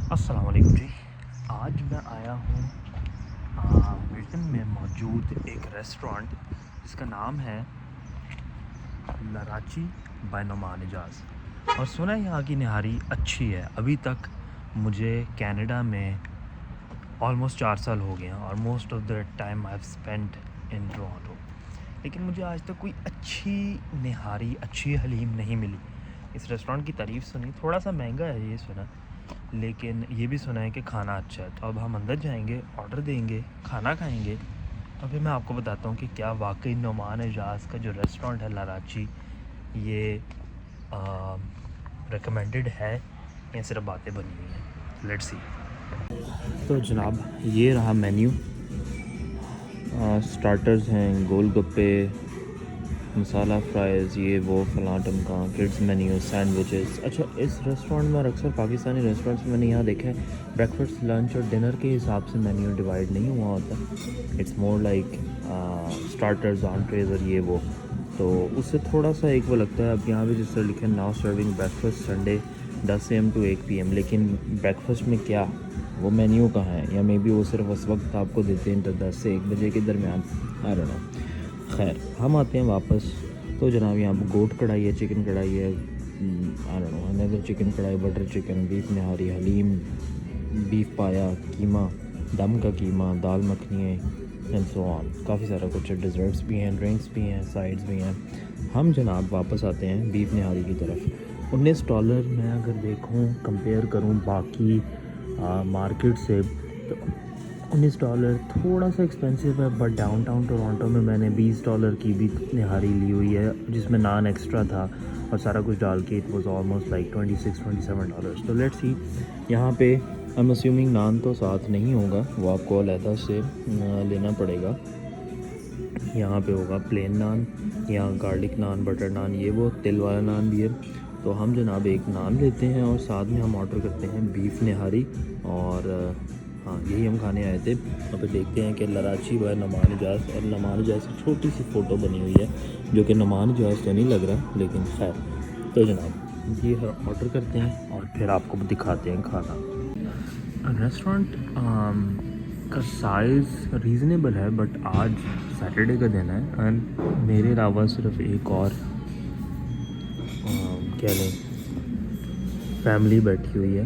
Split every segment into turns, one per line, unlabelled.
अस्सलाम वालेकुम जी। आज मैं आया हूँ ब्रिटेन में मौजूद एक रेस्टोरेंट जिसका नाम है लराची बाय नुमान इजाज़। और सुना है यहाँ की निहारी अच्छी है। अभी तक मुझे कनाडा में ऑलमोस्ट 4 साल हो गए हैं और most of the time I have spent in Toronto, लेकिन मुझे आज तक कोई अच्छी निहारी, अच्छी हलीम नहीं मिली। इस रेस्टोरेंट की तारीफ़ सुनी, थोड़ा सा महंगा है ये सुना, लेकिन ये भी सुना है कि खाना अच्छा है। तो अब हम अंदर जाएंगे, ऑर्डर देंगे, खाना खाएंगे, और फिर मैं आपको बताता हूँ कि क्या वाकई नुमान एजाज़ का जो रेस्टोरेंट है लराची, ये रिकमेंडेड है या सिर्फ बातें बनी हुई हैं। Let's see. तो जनाब, ये रहा मेन्यू। स्टार्टर्स हैं गोलगप्पे, मसाला फ्राइज़, ये वो फलां टमका, किड्स मेन्यू, सैंडविचेस। अच्छा, इस रेस्टोरेंट में और अक्सर पाकिस्तानी रेस्टोरेंट्स में मैंने यहाँ देखा है ब्रेकफास्ट, लंच और डिनर के हिसाब से मेन्यू डिवाइड नहीं हुआ होता। It's more like starters, entries और ये वो। तो उससे थोड़ा सा एक वो लगता है। अब यहाँ पे जिस तरह लिखा है now serving breakfast Sunday 10 AM to 1 PM, लेकिन ब्रेकफास्ट में क्या वो मेन्यू कहाँ है, या मे बी वो सिर्फ उस वक्त आपको देते हैं तो 10 से 1 बजे के दरमियान। I don't know. खैर, हम आते हैं वापस। तो जनाब, यहाँ पर गोट कढ़ाई है, चिकन कढ़ाई है, I don't know, another chicken कढ़ाई, बटर चिकन, बीफ निहारी, हलीम, बीफ पाया, कीमा, दम का कीमा, दाल मखनी है, एंड सो ऑन। काफ़ी सारा कुछ है, डिज़र्ट्स भी हैं, ड्रिंक्स भी हैं, साइड्स भी हैं। हम जनाब वापस आते हैं बीफ निहारी की तरफ। $19 मैं अगर देखूँ, कंपेयर करूँ बाकी मार्केट से, तो $19 थोड़ा सा एक्सपेंसिव है। बट डाउनटाउन टोरंटो में मैंने $20 की भी निहारी ली हुई है, जिसमें नान एक्स्ट्रा था और सारा कुछ डाल के इट वाज ऑलमोस्ट लाइक $26-27। तो लेट्स सी। यहाँ पे आई एम अस्यूमिंग नान तो साथ नहीं होगा, वो आपको अलहदा से लेना पड़ेगा। यहाँ पे होगा प्लेन नान, यहाँ गार्लिक नान, बटर नान, ये वो तिल वाला नान भी है। तो हम जनाब एक नान लेते हैं और साथ में हम ऑर्डर करते हैं बीफ निहारी। और हाँ, यही हम खाने आए थे। और फिर देखते हैं कि लराची बाय नुमान इजाज़, और नुमान इजाज़ की छोटी सी फ़ोटो बनी हुई है जो कि नुमान इजाज़ तो नहीं लग रहा, लेकिन खैर। तो जनाब ये ऑर्डर करते हैं और फिर आपको दिखाते हैं खाना। रेस्टोरेंट का साइज़ रीज़नेबल है, बट आज सैटरडे का दिन है एंड मेरे अलावा सिर्फ एक और क्या लें फैमिली बैठी हुई है।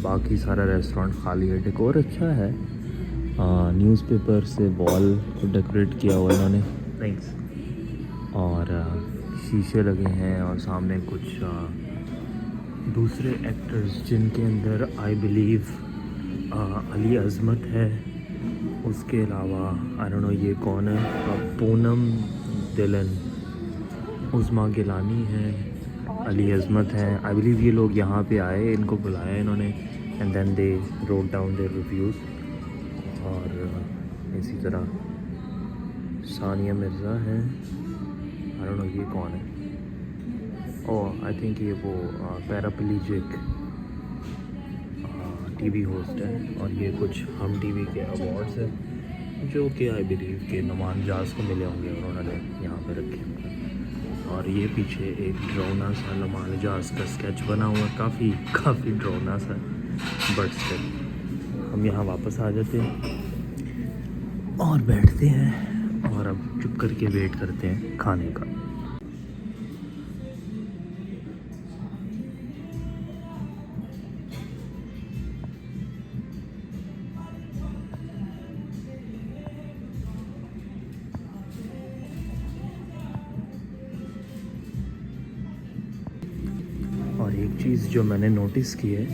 बाकी सारा रेस्टोरेंट खाली है। डेकोर अच्छा है, न्यूज़पेपर से वॉल को डेकोरेट किया हुआ इन्होंने, थैंक्स। और शीशे लगे हैं और सामने कुछ दूसरे एक्टर्स, जिनके अंदर आई बिलीव अली अज़मत है। उसके अलावा आई डोंट नो ये कौन है, पूनम दिलन, उज़मा गिलानी है, अली अज़मत है। आई बिलीव ये लोग यहाँ पे आए, इनको बुलाया इन्होंने, and then they wrote down their reviews. और इसी तरह सानिया मिर्ज़ा है, आई डोंट नो ये कौन है। ओह, आई थिंक ये वो पैराप्लीजिक टीवी होस्ट है। और ये कुछ हम टीवी के अवार्ड्स हैं जो कि आई बिलीव के नुमान इजाज़ को मिले होंगे और उन्होंने यहाँ पे रखे होंगे। और ये पीछे एक ड्रोना सा नुमान इजाज़ का स्केच बना हुआ, काफ़ी ड्रोना सा, बट स्टिल। हम यहाँ वापस आ जाते हैं और बैठते हैं और अब चुप करके वेट करते हैं खाने का। और एक चीज़ जो मैंने नोटिस की है,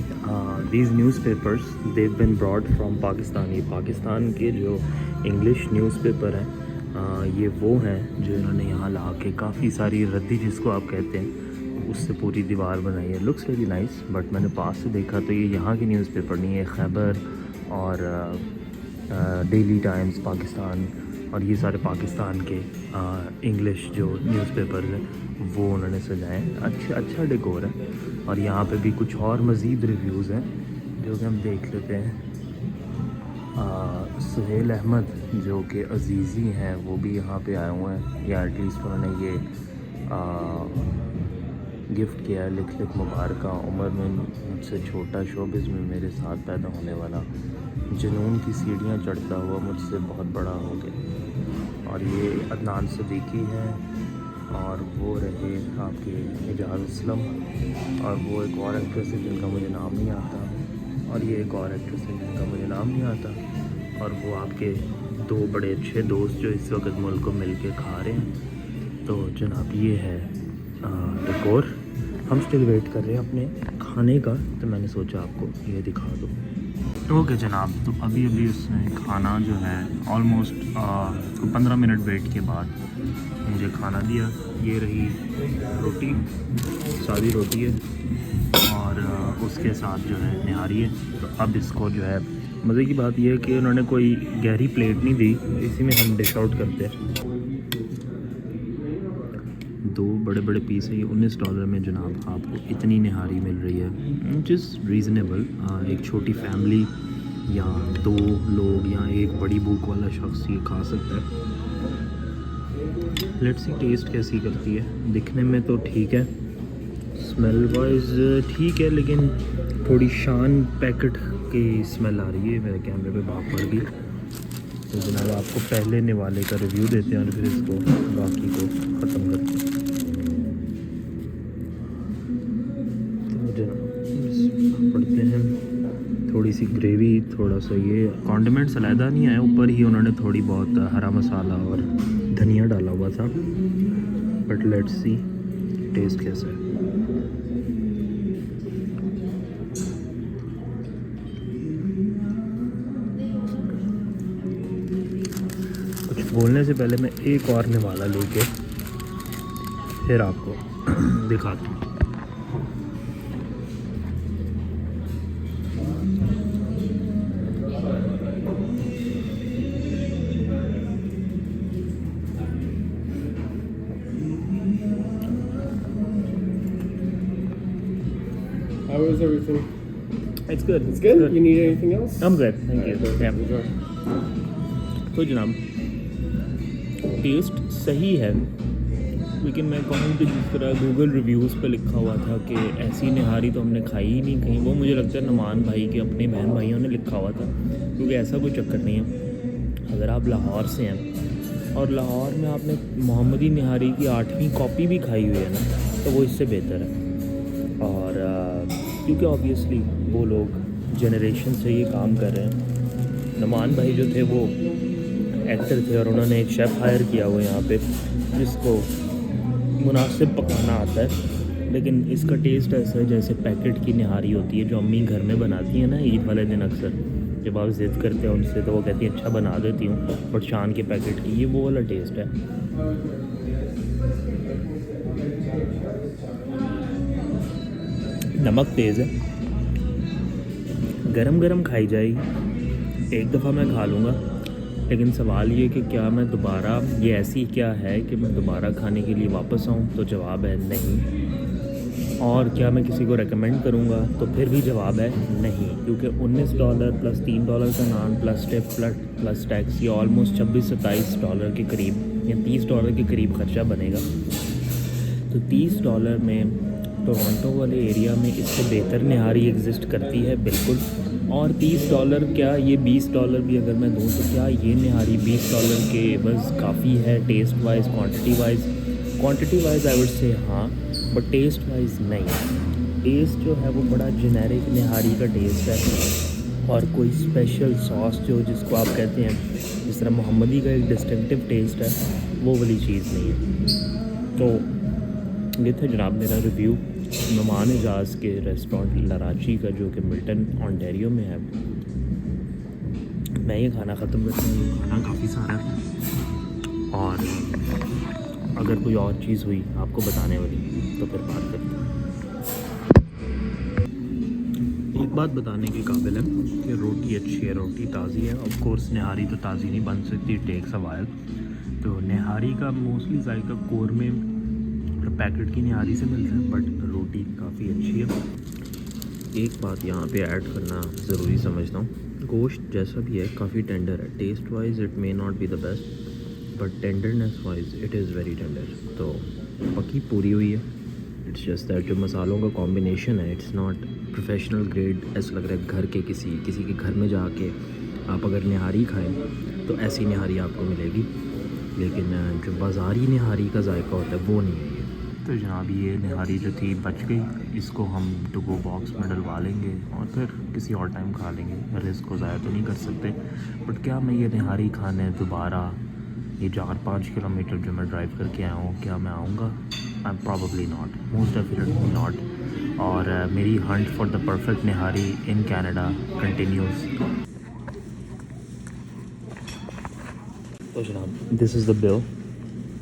these newspapers they've been brought from Pakistan के जो इंग्लिश न्यूज़पेपर हैं, ये वो हैं जो इन्होंने यहाँ ला के काफ़ी सारी रद्दी, जिसको आप कहते हैं, उससे पूरी दीवार बनाई है। लुक्स वेरी नाइस, बट मैंने पास से देखा तो ये यहाँ के न्यूज़पेपर नहीं है। खैबर और डेली टाइम्स पाकिस्तान और ये सारे पाकिस्तान के इंग्लिश जो न्यूज़पेपर्स हैं वो उन्होंने सजाए हैं। अच्छा डेकोर है। और यहाँ पे भी कुछ और मज़ीद रिव्यूज़ हैं जो कि हम देख लेते हैं। सुहेल अहमद जो कि अजीज़ी हैं, वो भी यहाँ पे आए हुए हैं, या एटलीस्ट उन्होंने ये गिफ्ट किया है, लिख लिख मुबारक, उम्र में मुझसे छोटा, शोबिज़ में मेरे साथ पैदा होने वाला, जुनून की सीढ़ियाँ चढ़ता हुआ मुझसे बहुत बड़ा हो गया। और ये अदनान सिद्दीकी है, और वो रहे आपके एजाज़ असलम, और वो एक और एक्ट्रेस है जिनका मुझे नाम नहीं आता, और ये एक और एक्ट्रेस है जिनका मुझे नाम नहीं आता, और वो आपके दो बड़े अच्छे दोस्त जो इस वक्त मुल्क को मिल के खा रहे हैं। तो जनाब ये है डेकोर। हम स्टिल वेट कर रहे हैं अपने खाने का, तो मैंने सोचा आपको ये दिखा दूँ। ओके जनाब, तो अभी अभी उसने खाना जो है ऑलमोस्ट 15 मिनट वेट के बाद मुझे खाना दिया। ये रही रोटी, सादी रोटी है, और उसके साथ जो है निहारी है। तो अब इसको जो है, मज़े की बात यह है कि उन्होंने कोई गहरी प्लेट नहीं दी, इसी में हम डिश आउट करते हैं। दो बड़े बड़े पीस है, ये $19 में जनाब आपको इतनी निहारी मिल रही है, विच इज़ रीज़नेबल। एक छोटी फैमिली या दो लोग या एक बड़ी भूख वाला शख्स ये खा सकता है। लेट्स सी टेस्ट कैसी करती है। दिखने में तो ठीक है, स्मेल वाइज ठीक है, लेकिन थोड़ी शान पैकेट की स्मेल आ रही है, मेरे कैमरे पे भाप पड़ गई। तो जनाब आपको पहले निवाले का रिव्यू देते हैं और फिर इसको बाकी को ख़त्म करते हैं। तो जनाब पढ़ते हैं, थोड़ी सी ग्रेवी, थोड़ा सा ये कॉन्डिमेंट्स अलहदा नहीं आया, ऊपर ही उन्होंने थोड़ी बहुत हरा मसाला और धनिया डाला हुआ था। बट लेट्स सी टेस्ट कैसा है। कुछ बोलने से पहले मैं एक और निवाला लेके फिर आपको दिखाता हूँ।
How is everything?
It's good.
It's good? You need anything else?
I'm good, thank you.
Alright,
Yeah.
enjoy.
तो जनाब टेस्ट सही है, लेकिन मैं कहूँ कि जिस तरह गूगल रिव्यूज़ पे लिखा हुआ था कि ऐसी निहारी तो हमने खाई ही नहीं कहीं, वो मुझे लगता है नुमान भाई के अपने बहन भाइयों ने लिखा हुआ था, क्योंकि ऐसा कोई चक्कर नहीं है। अगर आप लाहौर से हैं और लाहौर में आपने मोहम्मदी निहारी की 8वीं कॉपी भी खाई हुई है ना, तो वो इससे बेहतर है। और क्योंकि ऑब्वियसली वो लोग जनरेशन से ये काम कर रहे हैं। नुमान भाई जो थे वो एक्टर थे, और उन्होंने एक शेफ़ हायर किया हुआ यहाँ पे जिसको मुनासिब पकाना आता है। लेकिन इसका टेस्ट ऐसा है जैसे पैकेट की निहारी होती है जो अम्मी घर में बनाती है ना ईद वाले दिन अक्सर। जब आप ज़िद करते हैं उनसे तो वो कहती है अच्छा बना देती हूँ, बट शान के पैकेट की, ये वो वाला टेस्ट है। नमक तेज़ है, गरम गरम खाई जाएगी। एक दफ़ा मैं खा लूँगा, लेकिन सवाल ये कि क्या मैं दोबारा, ये ऐसी क्या है कि मैं दोबारा खाने के लिए वापस आऊँ, तो जवाब है नहीं। और क्या मैं किसी को रेकमेंड करूँगा, तो फिर भी जवाब है नहीं, क्योंकि $19 प्लस $3 का नान प्लस टिप प्लस टैक्स, ये ऑलमोस्ट $26-27 के करीब या $30 के करीब ख़र्चा बनेगा। तो $30 में टोरंटो वाले एरिया में इससे बेहतर निहारी एग्जिस्ट करती है बिल्कुल। और $30 क्या, ये $20 भी अगर मैं दूँ तो क्या ये निहारी $20 के बस काफ़ी है taste wise, quantity wise I would say हाँ, बट टेस्ट वाइज नहीं। टेस्ट जो है वो बड़ा जेनेरिक निहारी का टेस्ट है, और कोई स्पेशल सॉस जो जिसको आप कहते हैं जिस तरह मोहम्मदी का एक डिस्टिंक्टिव टेस्ट है, वो वाली चीज़ नहीं है। तो ये था जनाब मेरा रिव्यू नुमान एजाज़ के रेस्टोरेंट लराची का, जो कि मिल्टन ओंटारियो में है। मैं ये खाना ख़त्म करता हूँ, खाना काफ़ी सारा है, और अगर कोई और चीज़ हुई आपको बताने वाली तो फिर बात करते हैं। एक बात बताने के काबिल है कि रोटी अच्छी है, रोटी ताज़ी है। ऑफ कोर्स निहारी तो ताज़ी नहीं बन सकती, टेक्स अ व्हाइल। तो निहारी का मोस्टली जायका कोर में पैकेट की निहारी से मिलता है, बट रोटी काफ़ी अच्छी है। एक बात यहाँ पे ऐड करना ज़रूरी समझता हूँ, गोश्त जैसा भी है काफ़ी टेंडर है। Taste wise it may not be the best, but tenderness wise it is very tender. तो पकी पूरी हुई है, इट्स जस्ट दैट जो मसालों का कॉम्बिनेशन है इट्स नॉट प्रोफेशनल ग्रेड। ऐसा लग रहा है घर के किसी के घर में जाके आप अगर निहारी खाएं तो ऐसी निहारी आपको मिलेगी, लेकिन जो बाज़ारी निहारी का जायका होता है वो नहीं है ये। तो जनाब ये निहारी जो थी बच गई, इसको हम टू गो बॉक्स में डलवा लेंगे और फिर किसी और टाइम खा लेंगे। पहले इसको ज़ाया तो नहीं कर सकते, बट क्या मैं ये निहारी खाने दोबारा ये 4-5 किलोमीटर जो मैं ड्राइव करके आया हूँ, क्या मैं आऊँगा? I am probably not, most definitely not. और मेरी Hunt for the perfect nihari in Canada continues. तो जनाब दिस इज़ द बिल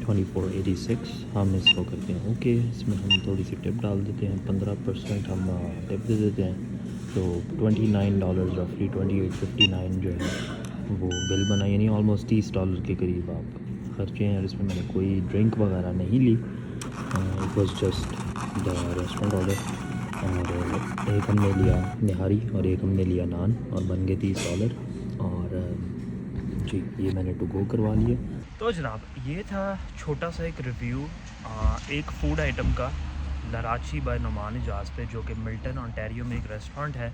2486। हम इसको करते हैं ओके। इसमें हम थोड़ी सी टिप डाल देते हैं, 15% हम टिप दे देते हैं। तो $29 रफली 2859 जो है वो बिल बना, यानी ऑलमोस्ट $30 के करीब आप खर्चे हैं। और इसमें मैंने कोई ड्रिंक वगैरह नहीं ली, it was just the restaurant order. और एक हमने लिया निहारी और एक हमने लिया नान और बन गए $30। और जी ये मैंने टू गो करवा लिया। तो जनाब ये था छोटा सा एक रिव्यू एक फ़ूड आइटम का लराची बाय नुमान इजाज़ पे, जो कि मिल्टन ओंटारियो में एक रेस्टोरेंट है।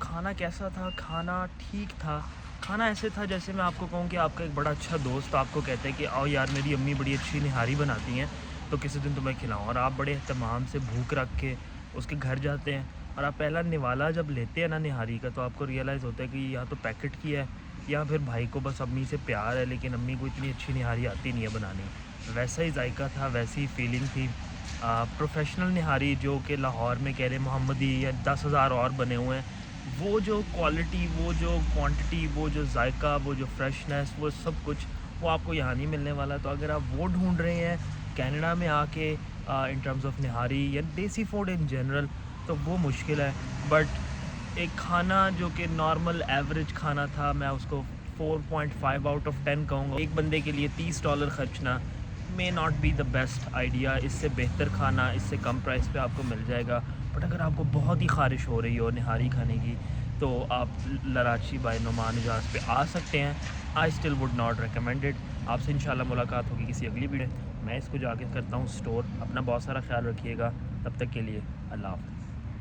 खाना कैसा था? खाना ठीक था। खाना ऐसे था जैसे मैं आपको कहूँ कि आपका एक बड़ा अच्छा दोस्त आपको कहता है कि आओ यार मेरी अम्मी बड़ी अच्छी निहारी बनाती हैं तो किसी दिन तुम्हें खिलाऊँ, और आप बड़े एहतमाम से भूख रख के उसके घर जाते हैं और आप पहला निवाला जब लेते हैं ना निहारी का, तो आपको रियलाइज़ होता है कि या तो पैकेट की है या फिर भाई को बस अम्मी से प्यार है, लेकिन अम्मी को इतनी अच्छी निहारी आती नहीं है बनानी। वैसा ही जायका था, वैसी ही फीलिंग थी। प्रोफेशनल निहारी जो कि लाहौर में कह रहे मोहम्मदी या 10,000 और बने हुए हैं, वो जो क्वालिटी, वो जो क्वांटिटी, वो जो जायका, वो जो फ्रेशनेस, वो सब कुछ वो आपको यहाँ नहीं मिलने वाला। तो अगर आप वो ढूंढ रहे हैं कनाडा में आके इन टर्म्स ऑफ निहारी या देसी फूड इन जनरल, तो वो मुश्किल है। बट एक खाना जो कि नॉर्मल एवरेज खाना था, मैं उसको 4.5 आउट ऑफ 10 कहूँगा। एक बंदे के लिए $30 खर्चना may not be the best idea. इससे बेहतर खाना इससे कम प्राइस पे आपको मिल जाएगा। बट अगर आपको बहुत ही ख़ारिश हो रही हो निहारी खाने की, तो आप लराची बाय नुमान इजाज़ पे आ सकते हैं। I still would not recommend it. आपसे इंशाल्लाह मुलाकात होगी किसी अगली वीडियो। मैं इसको जाके करता हूँ स्टोर। अपना बहुत सारा ख्याल रखिएगा, तब तक के लिए अल्लाह हाफ़िज़।